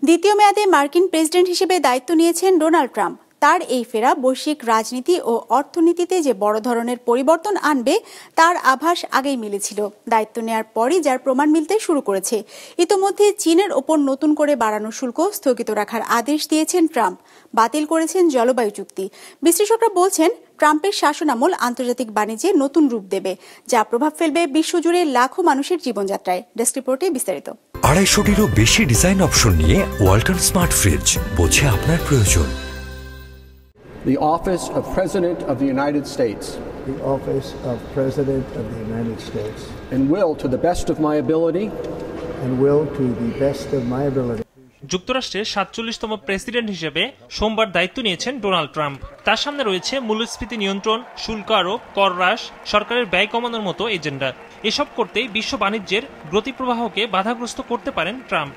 দ্বিতীয় মেয়াদে মার্কিন প্রেসিডেন্ট হিসেবে দায়িত্ব নিয়েছেন ডোনাল্ড ট্রাম্প। তার এই ফেরা বৈশ্বিক রাজনীতি ও অর্থনীতিতে যে বড় ধরনের পরিবর্তন আনবে তার আভাস আগেই মিলেছিল। দায়িত্ব নেয়ার পরই যার প্রমাণ মিলতে শুরু করেছে। ইতোমধ্যে চীনের ওপর নতুন করে বাড়ানো শুল্ক স্থগিত রাখার আদেশ দিয়েছেন ট্রাম্প, বাতিল করেছেন জলবায়ু চুক্তি। বিশ্লেষকরা বলছেন ট্রাম্পের শাসনামল আন্তর্জাতিক বাণিজ্যে নতুন রূপ দেবে, যা প্রভাব ফেলবে বিশ্বজুড়ে লাখো মানুষের জীবনযাত্রায়। ডেস্ক রিপোর্টে বিস্তারিত। 250-টিরও বেশি ডিজাইন অপশন নিয়ে ওয়ালটন স্মার্ট ফ্রিজ, বোঝে আপনার প্রয়োজন। The Office of President of the United States. The Office of President of the United States. And will, to the best of my ability. And will, to the best of my ability. যুক্তরাষ্ট্রের 47তম president হিসেবে সোমবার দায়িত্ব নিয়েছেন Donald Trump. তার সামনে রয়েছে মূল্যস্ফীতি নিয়ন্ত্রণ, শুল্ক আরোপ, কর হ্রাস, সরকারের ব্যয় কমানোর মতো এজেন্ডা। এসব করতেই বিশ্ব বাণিজ্যের গতিপ্রবাহকে বাধাগ্রস্ত করতে পারেন ট্রাম্প।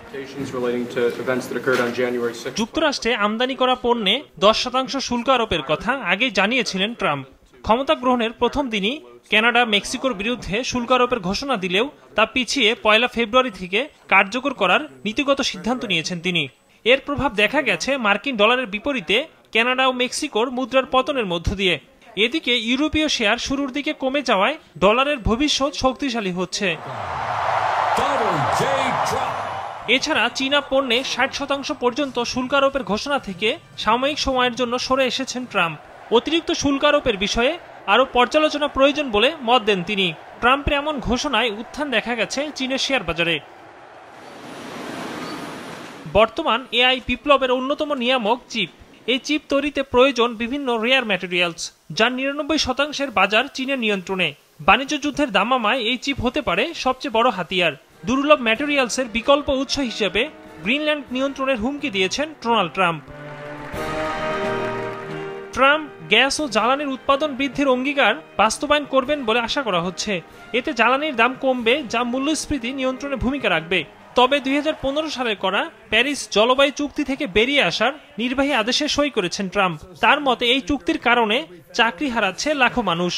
যুক্তরাষ্ট্রে আমদানি করা পণ্যে 10% শুল্ক আরোপের কথা আগেই জানিয়েছিলেন ট্রাম্প। ক্ষমতা গ্রহণের প্রথম দিনই কানাডা মেক্সিকোর বিরুদ্ধে শুল্ক আরোপের ঘোষণা দিলেও তা পিছিয়ে 1 ফেব্রুয়ারি থেকে কার্যকর করার নীতিগত সিদ্ধান্ত নিয়েছেন তিনি। এর প্রভাব দেখা গেছে মার্কিন ডলারের বিপরীতে কানাডা ও মেক্সিকোর মুদ্রার পতনের মধ্য দিয়ে। এদিকে ইউরোপীয় শেয়ার শুরুর দিকে কমে যাওয়ায় ডলারের ভবিষ্যৎ শক্তিশালী হচ্ছে। এছাড়া চীনা পণ্যে 60% পর্যন্ত শুল্ক আরোপের ঘোষণা থেকে সাময়িক সময়ের জন্য সরে এসেছেন ট্রাম্প। অতিরিক্ত শুল্ক আরোপের বিষয়ে আরও পর্যালোচনা প্রয়োজন বলে মত দেন তিনি। ট্রাম্পের এমন ঘোষণায় উত্থান দেখা গেছে চীনের শেয়ার বাজারে। বর্তমান এআই বিপ্লবের অন্যতম নিয়ামক চিপ। এই চিপ তৈরিতে প্রয়োজন বিভিন্ন রেয়ার ম্যাটেরিয়ালস, যার 99%-এর বাজার চীনের নিয়ন্ত্রণে। বাণিজ্য যুদ্ধের দামামায় এই চিপ হতে পারে সবচেয়ে বড় হাতিয়ার। দুর্লভ ম্যাটেরিয়ালসের বিকল্প উৎস হিসেবে গ্রিনল্যান্ড নিয়ন্ত্রণের হুমকি দিয়েছেন ডোনাল্ড ট্রাম্প। ট্রাম্প গ্যাস ও জ্বালানির উৎপাদন বৃদ্ধির অঙ্গীকার বাস্তবায়ন করবেন বলে আশা করা হচ্ছে। এতে জ্বালানির দাম কমবে, যা মূল্যস্ফীতি নিয়ন্ত্রণে ভূমিকা রাখবে। তবে 2015 সালে করা প্যারিস জলবায়ু চুক্তি থেকে বেরিয়ে আসার নির্বাহী আদেশে সই করেছেন ট্রাম্প। তার মতে এই চুক্তির কারণে চাকরি হারাচ্ছে লাখো মানুষ।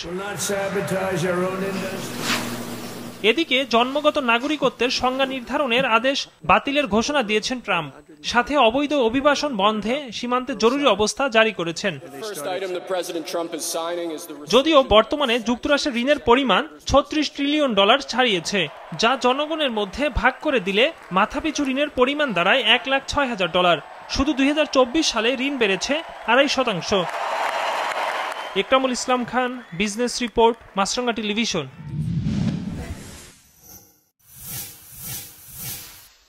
এদিকে জন্মগত নাগরিকত্বের সংজ্ঞা নির্ধারণের আদেশ বাতিলের ঘোষণা দিয়েছেন ট্রাম্প। সাথে অবৈধ অভিবাসন বন্ধে সীমান্তে জরুরি অবস্থা জারি করেছেন। যদিও বর্তমানে যুক্তরাষ্ট্রের ঋণের পরিমাণ $36 ট্রিলিয়ন ছাড়িয়েছে, যা জনগণের মধ্যে ভাগ করে দিলে মাথাপিছু ঋণের পরিমাণ দাঁড়ায় $1,06,000। শুধু 2024 সালে ঋণ বেড়েছে 2.5%। ইকরামুল ইসলাম খান, বিজনেস রিপোর্ট, মাছরাঙ্গা টেলিভিশন।